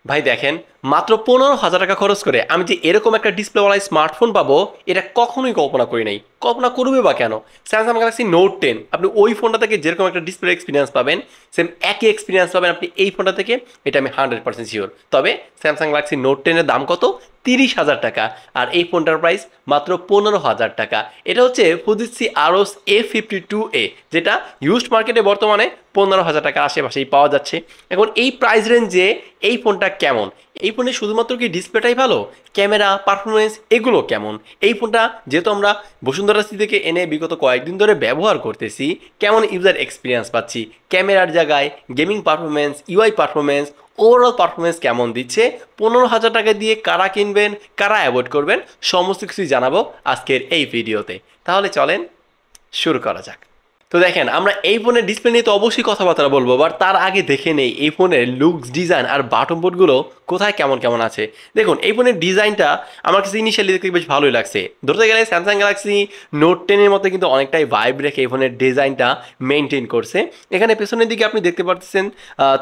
ভাই দেখেন, মাত্র 15,000 টাকা খরচ করে আমি যে এরকম একটা ডিসপ্লেওয়ালা স্মার্টফোন পাবো, এটা কখনোই কল্পনা করি নাই। কল্পনা করবে বা কেন? স্যামসাং গ্যালাক্সি নোট 10, আপনি ওই ফোনটা থেকে যেরকম একটা ডিসপ্লে এক্সপিরিয়েন্স পাবেন, সেম একই এক্সপিরিয়েন্স পাবেন আপনি এই ফোনটা থেকে। এটা আমি 100% শিওর। তবে স্যামসাং গ্যালাক্সি নোট 10-এর দাম কত? 30,000 টাকা। আর এই ফোনটার প্রাইস মাত্র 15,000 টাকা। এটা হচ্ছে ফুজিসি আরোস A52A, যেটা ইউজড মার্কেটে বর্তমানে 15,000 টাকার আশেপাশেই পাওয়া যাচ্ছে। এখন এই প্রাইস রেঞ্জে এই ফোনটা কেমন? এই ফোনে শুধুমাত্র কি ডিসপ্লেটাই ভালো? ক্যামেরা, পারফরমেন্স এগুলো কেমন? এই ফোনটা যেহেতু আমরা বসুন্ধরা সিটি থেকে এনে বিগত কয়েকদিন ধরে ব্যবহার করতেছি, কেমন ইউজার এক্সপিরিয়েন্স পাচ্ছি? ক্যামেরার জায়গায় gaming performance, UI performance, overall performance কেমন দিচ্ছে? 15,000 টাকা দিয়ে কারা কিনবেন, কারা অ্যাভয়েড করবেন, সমস্ত কিছুই জানাবো আজকের এই ভিডিওতে। তাহলে চলেন শুরু করা যাক। তো দেখেন, আমরা এই ফোনের ডিসপ্লে নিয়ে তো অবশ্যই কথাবার্তা বলবো, বাট তার আগে দেখে নেই এই ফোনের লুকস, ডিজাইন আর বাটন বোর্ডগুলো কোথায় কেমন কেমন আছে। দেখুন, এই ফোনের ডিজাইনটা আমার কাছে ইনিশিয়ালি দেখতে বেশ ভালোই লাগছে। ধরতে গেলে স্যামসাং গ্যালাক্সি নোট 10-এর মতো কিন্তু অনেকটাই ভাইব রেখে এই ফোনের ডিজাইনটা মেনটেন করছে। এখানে পেছনের দিকে আপনি দেখতে পাচ্ছেন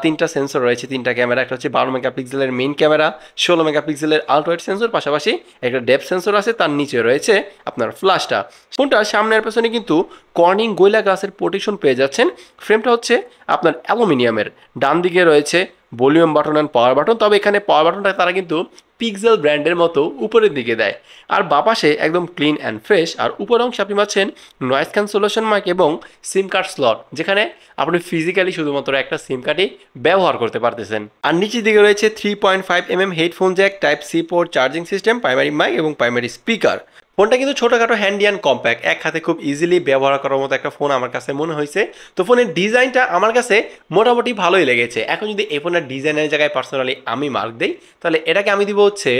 তিনটা সেন্সর রয়েছে, তিনটা ক্যামেরা। একটা হচ্ছে 12 মেগাপিক্সেলের মেইন ক্যামেরা, 16 মেগাপিক্সেলের আলট্রা ওয়াইড সেন্সর, পাশাপাশি একটা ডেপথ সেন্সর আছে, তার নিচে রয়েছে আপনার ফ্ল্যাশটা। ফোনটা সামনে আর পেছনে কিন্তু কর্নিং গোরিলা গ্লাসের প্রোটেকশন পেয়ে যাচ্ছেন। ফ্রেমটা হচ্ছে আপনার অ্যালুমিনিয়ামের। ডান দিকে রয়েছে volume button and power button, তবে এখানে পাওয়ার বাটনটা তারা কিন্তু পিক্সেল ব্র্যান্ডের মতো উপরের দিকে দেয়। আর বাপাশে একদম ক্লিন অ্যান্ড ফ্রেশ। আর উপরের অংশে আপনি পাচ্ছেন নয়েজ ক্যান্সেলেশন মাইক এবং সিম কার্ড স্লট, যেখানে আপনি ফিজিক্যালি শুধুমাত্র একটা সিম কার্ডই ব্যবহার করতে পারতেছেন। আর নিচের দিকে রয়েছে 3.5 mm headphone jack, type C port, charging system, primary mic এবং প্রাইমারি স্পিকার। ফোনটা কিন্তু ছোটোখাটো, হ্যান্ডি অ্যান্ড কম্প্যাক্ট, এক হাতে খুব ইজিলি ব্যবহার করার মতো একটা ফোন আমার কাছে মনে হয়েছে। তো ফোনের ডিজাইনটা আমার কাছে মোটামুটি ভালোই লেগেছে। এখন যদি এই ফোনের ডিজাইনের জায়গায় পার্সোনালি আমি মার্ক দিই, তাহলে এটাকে আমি দিব হচ্ছে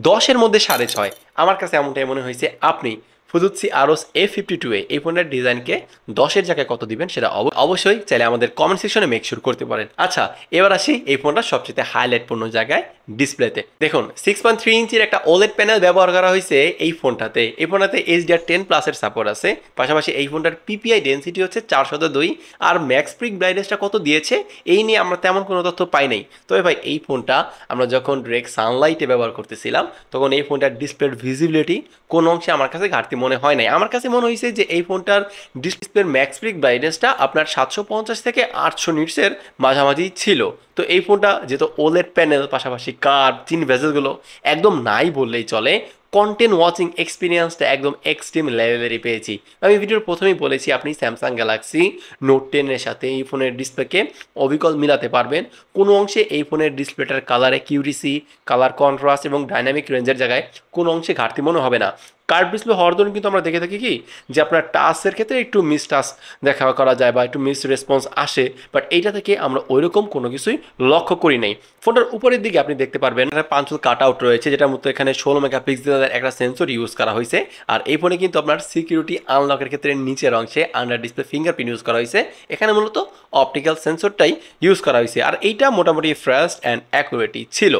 10-এর মধ্যে 6.5। আমার কাছে এমনটাই মনে হয়েছে। আপনি ফুজিসি আরোস A52A এই ফোনের ডিজাইনকে 10-এর জায়গায় কত দিবেন সেটা অবশ্যই চাইলে আমাদের কমেন্ট সেকশনে মেক শিওর করতে পারেন। আচ্ছা, এবার আসি এই ফোনটার সবচেয়ে হাইলাইট পূর্ণ জায়গায়, ডিসপ্লেতে। দেখুন, 6.3 ইঞ্চির একটা ওলেড প্যানেল ব্যবহার করা হয়েছে এই ফোনটাতে। এই ফোনটাতে HDR10+ সাপোর্ট আছে। পাশাপাশি এই ফোনটার পিপিআই ডেন্সিটি হচ্ছে 402। আর ম্যাক্স পিক ব্রাইটনেসটা কত দিয়েছে এই নিয়ে আমরা তেমন কোনো তথ্য পাই নাই। তবে ভাই, এই ফোনটা আমরা যখন ডিরেক্ট সানলাইটে ব্যবহার করতেছিলাম, তখন এই ফোনটার ডিসপ্লের ভিজিবিলিটি কোন অংশে আমার কাছে ঘাটতি মনে হয় নাই। আমার কাছে মনে হয়েছে যে এই ফোনটার ডিসপ্লের ম্যাক্স পিক ব্রাইটনেসটা আপনার 750 থেকে 800 নিটসের মাঝামাঝি ছিল। তো এই ফোনটা যেহেতু ওলেড প্যানেল, পাশাপাশি কার্ভ, তিন ভেজেলগুলো একদম নাই বললেই চলে, কন্টেন্ট ওয়াচিং এক্সপিরিয়েন্সটা একদম এক্সট্রিম লেভেলেরই পেয়েছি। আমি ভিডিওর প্রথমেই বলেছি, আপনি স্যামসাং গ্যালাক্সি নোট 10-এর সাথে এই ফোনের ডিসপ্লেকে অবিকল মিলাতে পারবেন। কোনো অংশে এই ফোনের ডিসপ্লেটার কালার অ্যাকিউরেসি, কালার কন্ট্রাস্ট এবং ডাইনামিক রেঞ্জের জায়গায় কোনো অংশে ঘাটতি মনে হবে না। কার্ভ ডিসপ্লে হওয়ার জন্য কিন্তু আমরা দেখে থাকি কি, যে আপনার টাচের ক্ষেত্রে একটু মিস টাচ দেখা করা যায় বা একটু মিস রেসপন্স আসে, বাট এইটা থেকে আমরা ওইরকম কোনো কিছুই লক্ষ্য করি নাই। ফোনটার উপরের দিকে আপনি দেখতে পারবেন একটা পাঞ্চুল কাট আউট রয়েছে, যেটার মধ্যে এখানে 16 মেগাপিক্সেলের একটা সেন্সর ইউজ করা হয়েছে। আর এই ফোনে কিন্তু আপনার সিকিউরিটি আনলকের ক্ষেত্রে নিচের অংশে আন্ডার ডিসপ্লে ফিঙ্গারপ্রিন্ট ইউজ করা হয়েছে। এখানে মূলত অপটিক্যাল সেন্সরটাই ইউজ করা হয়েছে। আর এইটা মোটামুটি ফাস্ট অ্যান্ড অ্যাকুরেটই ছিল।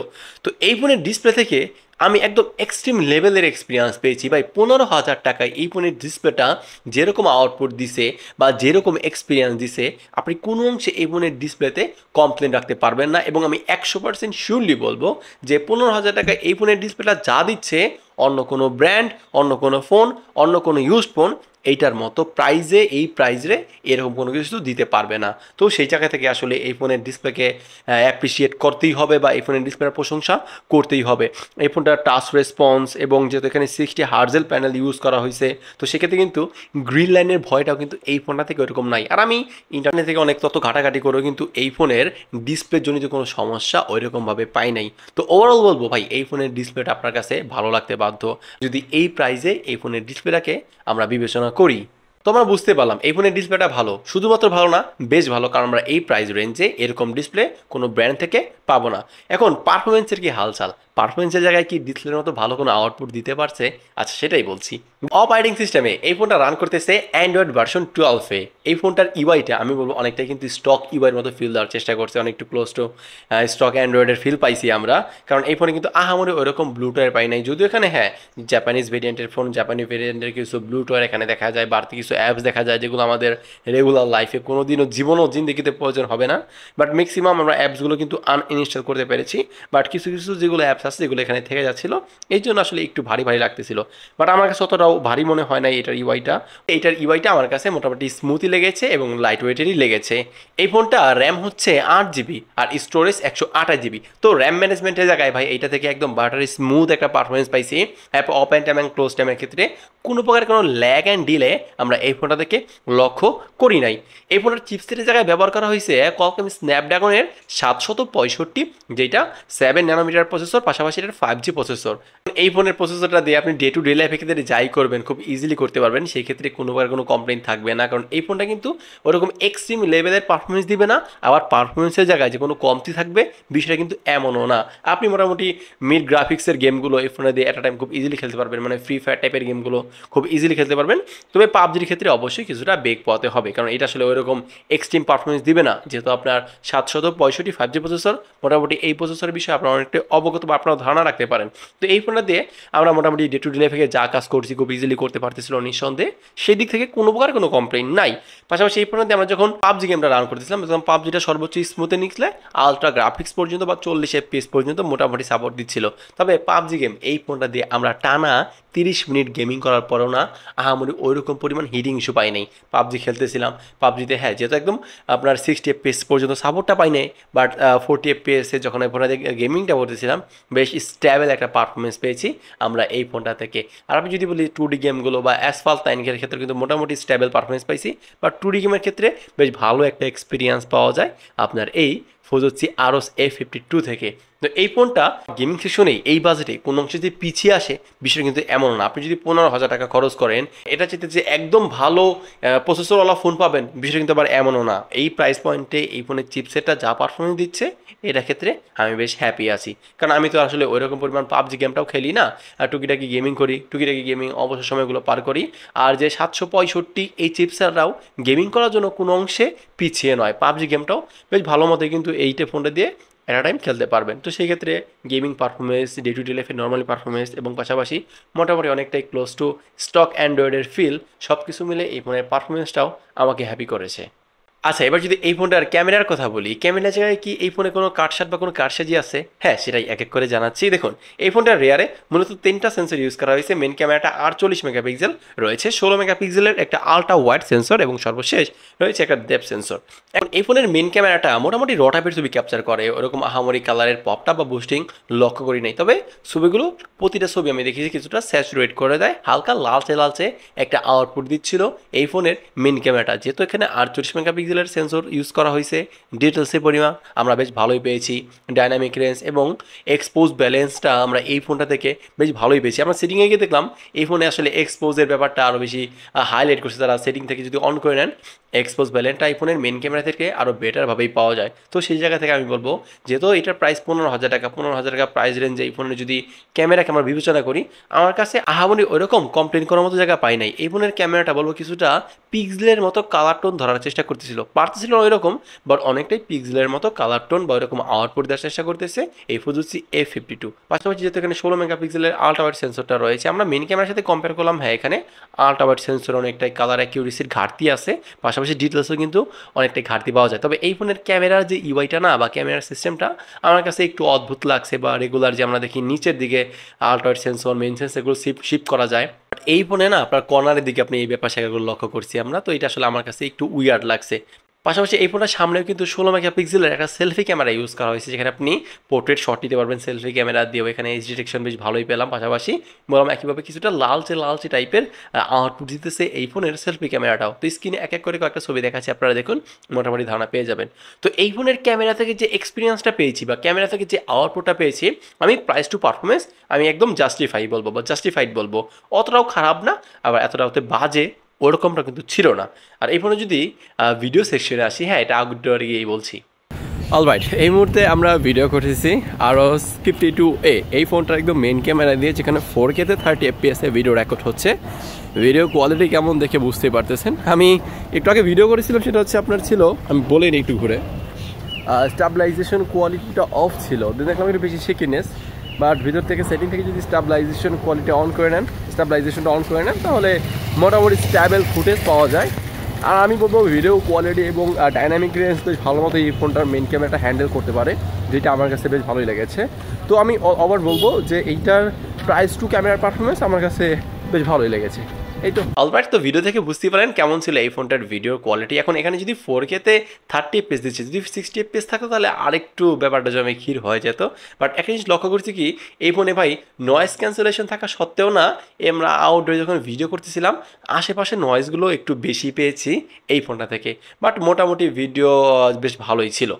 তো এই ফোনের ডিসপ্লে থেকে আমি একদম এক্সট্রিম লেভেলের এক্সপিরিয়েন্স পেয়েছি ভাই। 15,000 টাকায় এই ফোনের ডিসপ্লেটা যেরকম আউটপুট দিছে বা যেরকম এক্সপিরিয়েন্স দিছে, আপনি কোনো অংশে এই ফোনের ডিসপ্লেতে কমপ্লেন রাখতে পারবেন না। এবং আমি 100% শিওরলি বলবো যে 15,000 টাকায় এই ফোনের ডিসপ্লেটা যা দিচ্ছে, অন্য কোনো ব্র্যান্ড, অন্য কোনো ফোন, অন্য কোনো ইউজড ফোন এইটার মতো প্রাইজে, এই প্রাইজে এরকম কোনো কিছু দিতে পারবে না। তো সেই জায়গা থেকে আসলে এই ফোনের ডিসপ্লেকে অ্যাপ্রিসিয়েট করতেই হবে বা এই ফোনের ডিসপ্লের প্রশংসা করতেই হবে। এই ফোনটার টাচ রেসপন্স এবং যেহেতু এখানে 60 হার্জেল প্যানেল ইউজ করা হয়েছে, তো সেক্ষেত্রে কিন্তু গ্রিন লাইনের ভয়টাও কিন্তু এই ফোনটা থেকে ওরকম নাই। আর আমি ইন্টারনেট থেকে অনেক তথ্য ঘাটাঘাটি করেও কিন্তু এই ফোনের ডিসপ্লে জনিত কোনো সমস্যা ওইরকমভাবে পাই নাই। তো ওভারঅল বলবো ভাই, এই ফোনের ডিসপ্লেটা আপনার কাছে ভালো লাগতে বাধ্য, যদি এই প্রাইজে এই ফোনের ডিসপ্লেটাকে আমরা বিবেচনা করি। তো আমরা বুঝতে পারলাম এই ফোনের ডিসপ্লেটা ভালো, শুধুমাত্র ভালো না, বেশ ভালো, কারণ আমরা এই প্রাইস রেঞ্জে এরকম ডিসপ্লে কোনো ব্র্যান্ড থেকে পাবো না। এখন পারফরমেন্সের কি হালচাল? পারফরমেন্সের জায়গায় কি ডিসপ্লের মতো ভালো কোনো আউটপুট দিতে পারছে? আচ্ছা, সেটাই বলছি। অপারেটিং সিস্টেমে এই ফোনটা রান করতেছে অ্যান্ড্রয়েড ভার্সন 12-এ। এই ফোনটার ইউআইটা আমি বলবো অনেকটাই কিন্তু স্টক ইউআইয়ের মতো ফিল দেওয়ার চেষ্টা করছে, অনেকটু ক্লোজ টু স্টক অ্যান্ড্রয়েডের ফিল পাইছি আমরা। কারণ এই ফোনে কিন্তু আহামরি ওইরকম ব্লুটুথের পাই নাই, যদিও এখানে হ্যাঁ জাপানিজ ভেরিয়েন্টের ফোন, জাপানি ভেরিয়েন্টের কিছু ব্লুটুথ এখানে দেখা যায়, বাড়তি কিছু অ্যাপস দেখা যায় যেগুলো আমাদের রেগুলার লাইফে কোনোদিনও জীবনও জিন্দেগিতে প্রয়োজন হবে না, বাট ম্যাক্সিমাম আমরা অ্যাপসগুলো কিন্তু আনইনস্টল করতে পেরেছি। বাট কিছু কিছু যেগুলো অ্যাপস আছে যেগুলো এখানে থেকে যাচ্ছিলো, এই জন্য আসলে একটু ভারী ভারী লাগতেছিল। বাট আমার কাছে অতটাও ভারী মনে হয় না এইটার ইউআইটা আমার কাছে মোটামুটি স্মুথই লেগেছে এবং লাইট ওয়েটেরই লেগেছে। এই ফোনটা র্যাম হচ্ছে 8GB আর স্টোরেজ 128GB। তো র্যাম ম্যানেজমেন্টের জায়গায় ভাই এইটা থেকে একদম বাটারি স্মুথ একটা পারফরমেন্স পাইছি। App open time and close টাইমের ক্ষেত্রে কোনো প্রকার কোনো ল্যাগ অ্যান্ড ডিলে আমরা এই ফোনটা থেকে লক্ষ্য করি নাই। এই ফোনের চিপসেটের জায়গায় ব্যবহার করা হয়েছে কোয়ালকম স্ন্যাপড্রাগনের 765, যেটা 7nm প্রসেসর, পাশাপাশি এটার 5G প্রসেসর। এই ফোনের প্রসেসরটা দিয়ে আপনি ডে টু ডে লাইফের ক্ষেত্রে যাই করবেন খুব ইজিলি করতে পারবেন, সেই ক্ষেত্রে কোনো প্রকার কোনো কমপ্লেন থাকবে না। কারণ এই ফোনটা কিন্তু ওরকম এক্সট্রিম লেভেলের পারফরমেন্স দিবে না, আবার পারফরমেন্সের জায়গায় যে কোনো কমতি থাকবে বিষয়টা কিন্তু এমনও না। আপনি মোটামুটি মিড গ্রাফিক্সের গেমগুলো এই ফোনে দিয়ে অ্যাট টাইম খুব ইজিলি খেলতে পারবেন, মানে ফ্রি ফায়ার টাইপের গেমগুলো খুব ইজিলি খেলতে পারবেন। তবে পাবজির ক্ষেত্রে অবশ্যই কিছুটা বেগ পাওয়াতে হবে, কারণ এটা আসলে ওইরকম এক্সট্রিম পারফরমেন্স দিবে না, যেহেতু আপনার 765 5G প্রসেসর। মোটামুটি এই প্রসেসরের বিষয়ে আপনারা অনেকটা অবগত বা আপনারা ধারণা রাখতে পারেন। তো এই ফোনটা দিয়ে আমরা মোটামুটি ডে টু ডে লাইফে যা কাজ করছি খুব ইজিলি করতে পারতেছিল নিঃসন্দেহে, সেই দিক থেকে কোনো প্রকার কোনো কমপ্লেন নাই। পাশাপাশি এই ফোনটা দিয়ে আমরা যখন পাবজি গেমটা রান করতেছিলাম তখন পাবজিটা সর্বোচ্চ স্মুথে নিকলে আলট্রা গ্রাফিক্স পর্যন্ত বা 40 FPS পর্যন্ত মোটামুটি সাপোর্ট দিচ্ছিল। তবে পাবজি গেম এই ফোনটা দিয়ে আমরা টানা 30 মিনিট গেমিং করার পরও না আহামরি ওইরকম পরিমাণ হিটিং ইস্যু পাই নাই। পাবজি খেলতেছিলাম, পাবজিতে হ্যাঁ যেহেতু একদম আপনার 60 FPS পর্যন্ত সাপোর্টটা পাই নাই, বাট 40 FPS যখন এই ফোনটা গেমিংটা করতেছিলাম বেশ স্টেবল একটা পারফরমেন্স পেয়েছি আমরা এই ফোনটা থেকে। আর আমি যদি বলি 2D গেমগুলো বা অ্যাসফাল্ট 9 ক্ষেত্রে কিন্তু মোটামুটি স্টেবল পারফরমেন্স পাইছি, বাট 2D গেমের ক্ষেত্রে বেশ ভালো একটা এক্সপিরিয়েন্স পাওয়া যায় আপনার এই ফুজোসি আরস A52 থেকে। তো এই ফোনটা গেমিং সেশনেই এই বাজেটে কোনো অংশে যে পিছিয়ে আসে বিষয়টা কিন্তু এমন না। আপনি যদি 15,000 টাকা খরচ করেন এটা চেতে যে একদম ভালো প্রসেসরওয়ালা ফোন পাবেন বিষয়টা কিন্তু আবার এমনও না। এই প্রাইস পয়েন্টে এই ফোনের চিপসেটটা যা পারফরমেন্স দিচ্ছে এটা ক্ষেত্রে আমি বেশ হ্যাপি আছি, কারণ আমি তো আসলে ওইরকম পরিমাণ পাবজি গেমটাও খেলি না, টুকিটাকি গেমিং করি, টুকিটাকি গেমিং অবসর সময়গুলো পার করি। আর যে 765 এই চিপসেটরাও গেমিং করার জন্য কোনো অংশে পিছিয়ে নয়, পাবজি গেমটাও বেশ ভালো মতো কিন্তু এইটা ফোনটা দিয়ে এট টাইম খেলতে পারবেন। তো সেই ক্ষেত্রে gaming performance, day to day লাইফের নর্মালি পারফরমেন্স এবং পাশাপাশি মোটামুটি অনেকটাই ক্লোজ টু স্টক অ্যান্ড্রয়েডের ফিল, সব কিছু মিলে এই ফোনের পারফরমেন্সটাও আমাকে হ্যাপি করেছে। আচ্ছা, এবার যদি এই ফোনটার ক্যামেরার কথা বলি, ক্যামেরার জায়গায় কি এই ফোনে কোনো কাটসাট বা কোনো কারসাজি আছে? হ্যাঁ, সেটাই এক এক করে জানাচ্ছি। দেখুন, এই ফোনটার রেয়ারে মূলত 3টা সেন্সর ইউজ করা হয়েছে। মেন ক্যামেরাটা 48 মেগাপিক্সেল রয়েছে, 16 মেগাপিক্সেলের একটা আলট্রা ওয়াইড সেন্সর এবং সর্বশেষ রয়েছে একটা ডেপথ সেন্সর। এখন এই ফোনের মেন ক্যামেরাটা মোটামুটি র টাইপের ছবি ক্যাপচার করে, ওরকম আহামরি কালারের পপটা বা বুস্টিং লক্ষ্য করি নাই। তবে ছবিগুলো প্রতিটা ছবি আমি দেখেছি কিছুটা স্যাচুরেট করে দেয়, হালকা লালচে লালচে একটা আউটপুট দিচ্ছিল এই ফোনের মেন ক্যামেরাটা। যেহেতু এখানে 48 মেগাপিক্সেলের সেন্সর ইউজ করা হয়েছে, ডিটেলসের পরিমাণ আমরা বেশ ভালোই পেয়েছি। ডাইনামিক রেঞ্জ এবং এক্সপোজ ব্যালেন্সটা আমরা এই ফোনটা থেকে বেশ ভালোই পেয়েছি। আমরা সেটিংয়ে গিয়ে দেখলাম এই ফোনে আসলে এক্সপোজের ব্যাপারটা আরও বেশি হাইলাইট করছে তারা। সেটিং থেকে যদি অন করে নেন এক্সপোজ ব্যালেন্সটা এই ফোনের মেন ক্যামেরা থেকে আরও বেটারভাবেই পাওয়া যায়। তো সেই জায়গা থেকে আমি বলবো যেহেতু এটার প্রাইস 15,000 টাকা, 15,000 টাকা প্রাইস রেঞ্জে এই ফোনের যদি ক্যামেরাকে আমরা বিবেচনা করি, আমার কাছে আহামরি ওইরকম কমপ্লেন করার মতো জায়গা পাই নাই। এই ফোনের ক্যামেরাটা বলবো কিছুটা পিক্সেলের মতো কালার টোন ধরার চেষ্টা করতেছিল, পারতেছিল না ওইরকম, বাট অনেকটাই পিক্সেলের মতো কালার টোন বা ওইরকম আউটপুট দেওয়ার চেষ্টা করতেছে এই ফুজিওসি A52। পাশাপাশি যেহেতু এখানে 16 মেগাপিক্সেলের আলট্রা ওয়াইড সেন্সরটা রয়েছে, আমরা মেন ক্যামেরার সাথে কম্পেয়ার করলাম, হ্যাঁ এখানে আলট্রা ওয়াইড সেন্সর অনেকটাই কালার অ্যাকিউরেসির ঘাটতি আছে, পাশাপাশি ডিটেলসও কিন্তু অনেকটাই ঘাটতি পাওয়া যায়। তবে এই ফোনের ক্যামেরার যে ইউআইটা না বা ক্যামেরার সিস্টেমটা আমার কাছে একটু অদ্ভুত লাগছে, বা রেগুলার যে আমরা দেখি নিচের দিকে ultra wide sensor, main sensor এগুলো শিফট করা যায়, এই ফোনে না আপনার কর্নারের দিকে আপনি এই ব্যাপার সেগুলো লক্ষ্য করছি আমরা। তো এটা আসলে আমার কাছে একটু উইয়ার্ড লাগছে। পাশাপাশি এই ফোনটার সামনেও কিন্তু 16 মেগাপিক্সেলের একটা সেলফি ক্যামেরা ইউজ করা হয়েছে, যেখানে আপনি পোর্ট্রেট শট নিতে পারবেন সেলফি ক্যামেরা দিয়েও। এখানে এইচ ডিটেকশন বেশ ভালোই পেলাম। পাশাপাশি বললাম একইভাবে কিছুটা লালচে লালচে টাইপের আউটপুট দিতেছে এই ফোনের সেলফি ক্যামেরাটাও। তো স্ক্রিনে এক এক করে কয়েকটা ছবি দেখাচ্ছি, আপনারা দেখুন মোটামুটি ধারণা পেয়ে যাবেন। তো এই ফোনের ক্যামেরা থেকে যে এক্সপিরিয়েন্সটা পেয়েছি বা ক্যামেরা থেকে যে আউটপুটটা পেয়েছি, আমি প্রাইস টু পারফরমেন্স আমি একদম জাস্টিফাইড বলবো। অতটাও খারাপ না, আবার এতটাও বাজে ওরকমটা কিন্তু ছিল না। আর এই ফোনে যদি ভিডিও সেকশনে আসি, হ্যাঁ এটা আউটডোরে গিয়েই বলছি। অলরাইট, এই মুহূর্তে আমরা ভিডিও করতেছি আরস 52A। এই ফোনটার একদম মেন ক্যামেরা দিয়ে, যেখানে 4K-তে 30 FPS-এ ভিডিও রেকর্ড হচ্ছে। ভিডিও কোয়ালিটি কেমন দেখে বুঝতেই পারতেছেন। আমি একটু আগে ভিডিও করেছিলাম, সেটা হচ্ছে আপনার ছিল, আমি বলে নিই একটু ঘুরে, স্টাবিলাইজেশন কোয়ালিটিটা অফ ছিল, দেখলাম একটু বেশি শেকিনেস, বাট ভিতর থেকে সেটিং থেকে যদি স্টাবিলাইজেশন কোয়ালিটি অন করে নেন স্টেবিলাইজেশনটা অন করে নেন, তাহলে মোটামুটি স্ট্যাবেল ফুটেজ পাওয়া যায়। আর আমি বলবো ভিডিও কোয়ালিটি এবং ডাইনামিক রেঞ্জ বেশ ভালো মতো এই ফোনটার মেন ক্যামেরাটা হ্যান্ডেল করতে পারে, যেটা আমার কাছে বেশ ভালোই লেগেছে। তো আমি আবার বলবো যে এইটার প্রাইস টু ক্যামেরার পারফরমেন্স আমার কাছে বেশ ভালোই লেগেছে। এই তো অলরাইট, তো ভিডিও থেকে বুঝতে পারেন কেমন ছিল এই ফোনটার ভিডিওর কোয়ালিটি। এখন এখানে যদি 4K-তে 30 FPS দিচ্ছে, যদি 60 FPS থাকতো তাহলে আরেকটু ব্যাপারটা জমে ক্ষীর হয়ে যেত। বাট একটা জিনিস লক্ষ্য করছি কি, এই ফোনে ভাই নয়েজ ক্যান্সেলেশন থাকা সত্ত্বেও না, আমরা আউটডোরে যখন ভিডিও করতেছিলাম আশেপাশে নয়েজগুলো একটু বেশি পেয়েছি এই ফোনটা থেকে। বাট মোটামুটি ভিডিও বেশ ভালোই ছিল।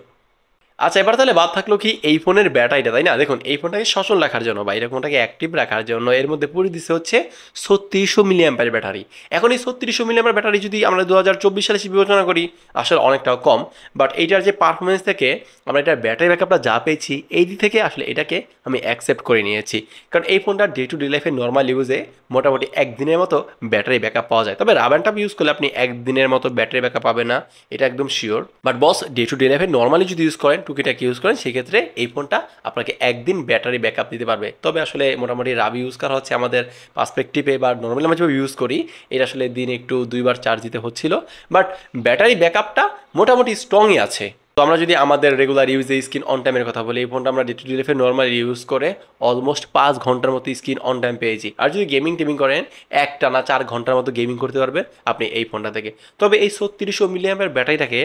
আচ্ছা, এবার তাহলে বাদ থাকলো কি এই ফোনের ব্যাটারিটা, তাই না? দেখুন এই ফোনটাকে সচল রাখার জন্য বা এই ফোনটাকে অ্যাক্টিভ রাখার জন্য এর মধ্যে পুরো দিচ্ছে হচ্ছে 3600 মিলিঅ্যাম্পিয়ার ব্যাটারি। এখন এই 3600 মিলিঅ্যাম্পিয়ার ব্যাটারি যদি আমরা 2024 সালে বিবেচনা করি আসলে অনেকটাও কম। বাট এইটার যে পারফরমেন্স থেকে আমরা এটার ব্যাটারি ব্যাকআপটা যা পেয়েছি এই দিক থেকে আসলে এটাকে আমি অ্যাকসেপ্ট করে নিয়েছি। কারণ এই ফোনটা ডে টু ডে লাইফে নর্মাল ইউজে মোটামুটি একদিনের মতো ব্যাটারি ব্যাকআপ পাওয়া যায়। তবে রাব অ্যান্ড টাপ ইউজ করলে আপনি একদিনের মতো ব্যাটারি ব্যাকআপ পাবেন না, এটা একদম sure. But boss, day to day লাইফে নর্মালি যদি ইউজ করেন, টুকিটাকি ইউজ করেন, সেক্ষেত্রে এই ফোনটা আপনাকে একদিন ব্যাটারি ব্যাকআপ দিতে পারবে। তবে আসলে মোটামুটি রাব ইউজ করা হচ্ছে আমাদের পার্সপেক্টিভে বা নর্মালি আমরা যেভাবে ইউজ করি, এটা আসলে দিন একটু 2বার চার্জ দিতে হচ্ছিল। বাট ব্যাটারি ব্যাকআপটা মোটামুটি স্ট্রংই আছে। তো আমরা যদি আমাদের রেগুলার ইউজে স্ক্রিন অন টাইমের কথা বলি, এই ফোনটা আমরা ডে টু ডে লাইফে নর্মাল ইউজ করে অলমোস্ট 5 ঘন্টার মতো স্ক্রিন অন টাইম পেয়েছি। আর যদি গেমিং টেমিং করেন, একটানা 4 ঘন্টার মতো গেমিং করতে পারবেন আপনি এই ফোনটা থেকে। তবে এই 3600 মিলিঅ্যাম্পিয়ার ব্যাটারিটাকে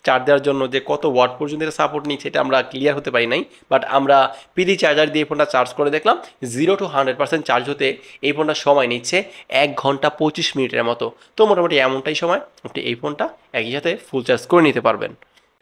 চার্জ দেওয়ার জন্য যে কত ওয়াট পর্যন্ত এটা সাপোর্ট নিচ্ছে এটা আমরা ক্লিয়ার হতে পারি নাই। বাট আমরা পিডি চার্জার দিয়ে ফোনটা চার্জ করে দেখলাম, 0 to 100% চার্জ হতে এই ফোনটা সময় নিচ্ছে 1 ঘন্টা 25 মিনিটের মতো। তো মোটামুটি এমনটাই সময় আপনি এই ফোনটা একই সাথে ফুল চার্জ করে নিতে পারবেন।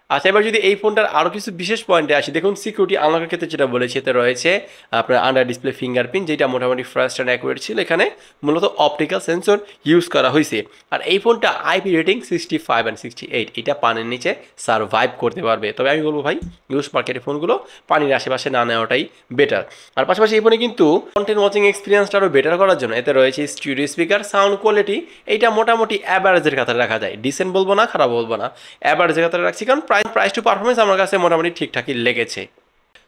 আচ্ছা, এবার যদি এই ফোনটার আরও কিছু বিশেষ পয়েন্টে আসি, দেখুন সিকিউরিটি আনলকের ক্ষেত্রে যেটা বলেছি এতে রয়েছে আপনার আন্ডার ডিসপ্লে ফিঙ্গারপ্রিন্ট, যেটা মোটামুটি ফাস্ট অ্যান্ড অ্যাকুরেট ছিল। এখানে মূলত অপটিক্যাল সেন্সর ইউজ করা হয়েছে। আর এই ফোনটা আইপি রেটিং 65 and 68, এটা পানির নিচে সারভাইভ করতে পারবে। তবে আমি বলবো ভাই, ইউজ মার্কেটের ফোনগুলো পানির আশেপাশে না নেওয়াটাই বেটার। আর পাশাপাশি এই ফোনে কিন্তু কন্টেন্ট ওয়াচিং এক্সপিরিয়েন্সটা আরও বেটার করার জন্য এতে রয়েছে স্টুডিও স্পিকার, সাউন্ড কোয়ালিটি এইটা মোটামুটি অ্যাভারেজের কাতারে রাখা যায়। ডিসেন্ট বলবো না, খারাপ বলবো না, অ্যাভারেজের কাতারে রাখছি, কারণ প্রাইস টু পারফরমেন্স আমার কাছে মোটামুটি ঠিকঠাকই লেগেছে।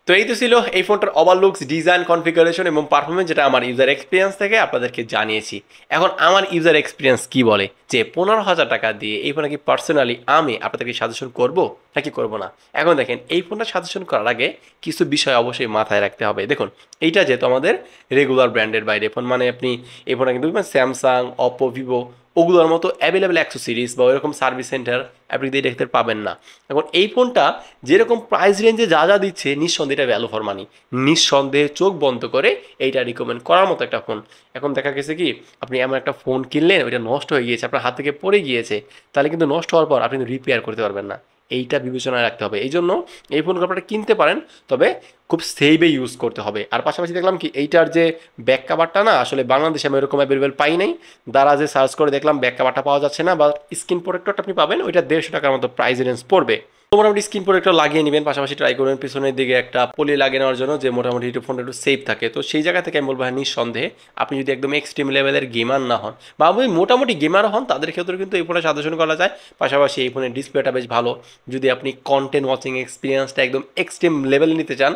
তো এই তো ছিল এই ফোনটার ওভারলুকস, ডিজাইন, কনফিগারেশন এবং পারফরমেন্স, যেটা আমার ইউজার এক্সপিরিয়েন্স থেকে আপনাদেরকে জানিয়েছি। এখন আমার ইউজার এক্সপিরিয়েন্স কি বলে, যে 15,000 টাকা দিয়ে এই ফোনে কি পার্সোনালি আমি আপনাদেরকে সাজেশন করবো নাকি করবো না? এখন দেখেন, এই ফোনটা সাজেশন করার আগে কিছু বিষয় অবশ্যই মাথায় রাখতে হবে। দেখুন, এইটা যেহেতু আমাদের রেগুলার ব্র্যান্ডের বাইরে ফোন, মানে আপনি এই ফোনটা কিন্তু স্যামসাং, অপো, ভিভো ওগুলোর মতো অ্যাভেলেবেল অ্যাক্সেসরিজ বা ওইরকম সার্ভিস সেন্টার আপনি দিয়ে দেখতে পাবেন না। এখন এই ফোনটা যেরকম প্রাইস রেঞ্জে যা যা দিচ্ছে, নিঃসন্দেহে এটা ভ্যালু ফর মানি, নিঃসন্দেহে চোখ বন্ধ করে এইটা রিকমেন্ড করার মতো একটা ফোন। এখন দেখা গেছে কি, আপনি এমন একটা ফোন কিনলেন, ওইটা নষ্ট হয়ে গিয়েছে, আপনার হাত থেকে পড়ে গিয়েছে, তাহলে কিন্তু নষ্ট হওয়ার পর আপনি কিন্তু রিপেয়ার করতে পারবেন না। এইটা বিবেচনায় রাখতে হবে। এই জন্য এই ফোনগুলো আপনারা কিনতে পারেন, তবে খুব সেভে ইউজ করতে হবে। আর পাশাপাশি দেখলাম কি, এইটার যে ব্যাক কাভারটা না, আসলে বাংলাদেশে আমি এরকম অ্যাভেলেবেল পাই নাই। দারাজে সার্চ করে দেখলাম ব্যাক কাভারটা পাওয়া যাচ্ছে না, বা স্ক্রিন প্রোটেক্টরটা আপনি পাবেন, ওইটা 150 টাকার মতো প্রাইস রেঞ্জ পড়বে। তো মোটামুটি স্ক্রিন প্রোটেক্টর লাগিয়ে নেবেন, পাশাপাশি ট্রাই করবেন পিছনের দিকে একটা পলি লাগিয়ে নেওয়ার জন্য, যে মোটামুটি একটু ফোনটা একটু সেফ থাকে। তো সেই জায়গা থেকে আমি বলবো হ্যাঁ, নিঃসন্দেহে আপনি যদি একদম এক্সট্রিম লেভেলের গেমার না হন, বা আপনি মোটামুটি গেমার হন, তাদের ক্ষেত্রে কিন্তু এই ফোনে সাজেশন করা যায়। পাশাপাশি এই ফোনের ডিসপ্লেটা বেশ ভালো। যদি আপনি কন্টেন্ট ওয়াচিং এক্সপিরিয়েন্সটা একদম এক্সট্রিম লেভেলে নিতে চান,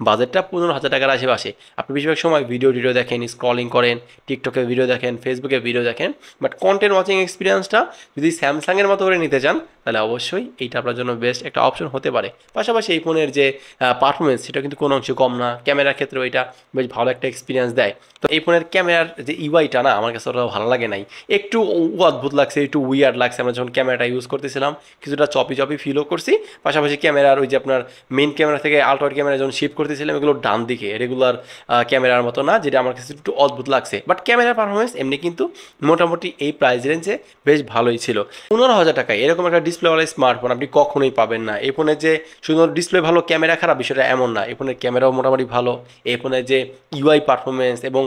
বাজেটটা 15,000 টাকার আশেপাশে, আপনি বেশিরভাগ সময় ভিডিও দেখেন, স্ক্রলিং করেন, টিকটকে ভিডিও দেখেন, ফেসবুকে ভিডিও দেখেন, বাট কন্টেন্ট ওয়াচিং এক্সপিরিয়েন্সটা যদি স্যামসাংয়ের মতো করে নিতে চান, তাহলে অবশ্যই এইটা আপনার জন্য বেস্ট একটা অপশন হতে পারে। পাশাপাশি এই ফোনের যে পারফরমেন্স, সেটা কিন্তু কোনো অংশে কম না। ক্যামেরার ক্ষেত্রেও এটা বেশ ভালো একটা এক্সপিরিয়েন্স দেয়। তো এই ফোনের ক্যামেরার যে ইউআইটা না, আমার কাছে ওটা ভালো লাগে নাই, একটু অদ্ভুত লাগছে, একটু উইয়ার্ড লাগছে। আমরা যখন ক্যামেরাটা ইউজ করতেছিলাম কিছুটা চপি ফিলও করছি। পাশাপাশি ক্যামেরার ওই যে আপনার মেন ক্যামেরা থেকে আলট্রা ক্যামেরা যখন শিফট করতেছিলাম, এগুলো ডান দিকে রেগুলার ক্যামেরার মতো না, যেটা আমার কাছে একটু অদ্ভুত লাগছে। বাট ক্যামেরার পারফরমেন্স এমনি কিন্তু মোটামুটি এই প্রাইস রেঞ্জে বেশ ভালোই ছিল। 15,000 টাকায় এরকম একটা ডিসপ্লেওয়ালা স্মার্টফোন আপনি কখনোই পাবেন না। এই ফোনে যে শুধু ডিসপ্লে ভালো, ক্যামেরা খারাপ, বিষয়টা এমন না। এই ফোনের ক্যামেরাও মোটামুটি ভালো। এই ফোনের যে ইউআই পারফরমেন্স এবং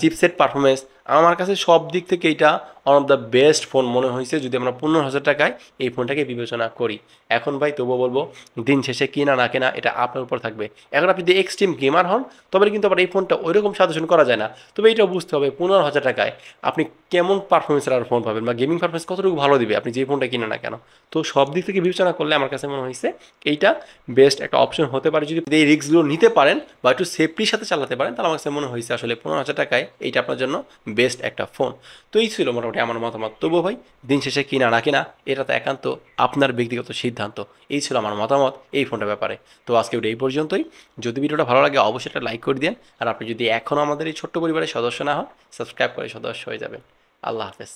চিপসেট পারফরমেন্স, আমার কাছে সব দিক থেকে এটা one of the best phone মনে হয়েছে, যদি আমরা 15,000 টাকায় এই ফোনটাকে বিবেচনা করি। এখন ভাই তবুও বলবো, দিন শেষে কিনা না কেনা এটা আপনার উপর থাকবে। এখন আপনি যদি এক্সট্রিম গেমার হন, তবে কিন্তু আবার এই ফোনটা ওইরকম সাজেশন করা যায় না। তবে এইটাও বুঝতে হবে 15,000 টাকায় আপনি কেমন পারফরমেন্সের আর ফোন পাবেন, বা গেমিং পারফরমেন্স কতটুকু ভালো দিবে আপনি যে ফোনটা কিনে না কেন। তো সব দিক থেকে বিবেচনা করলে আমার কাছে মনে হয়েছে এইটা বেস্ট একটা অপশন হতে পারে। যদি এই রিস্কগুলো নিতে পারেন বা একটু সেফটির সাথে চালাতে পারেন, তাহলে আমার কাছে মনে হয়েছে আসলে 15,000 টাকায় এইটা আপনার জন্য বেস্ট একটা ফোন। তো এই ছিল মোটামুটি আমার মতামত। তবুও ভাই দিন শেষে কিনা না কিনা এটা তো একান্ত আপনার ব্যক্তিগত সিদ্ধান্ত। এই ছিল আমার মতামত এই ফোনটার ব্যাপারে। তো আজকে ভিডিও এই পর্যন্তই। যদি ভিডিওটা ভালো লাগে অবশ্যই একটা লাইক করে দিন, আর আপনি যদি এখনও আমাদের এই ছোট্ট পরিবারের সদস্য না হন সাবস্ক্রাইব করে সদস্য হয়ে যাবেন। আল্লাহ হাফেজ।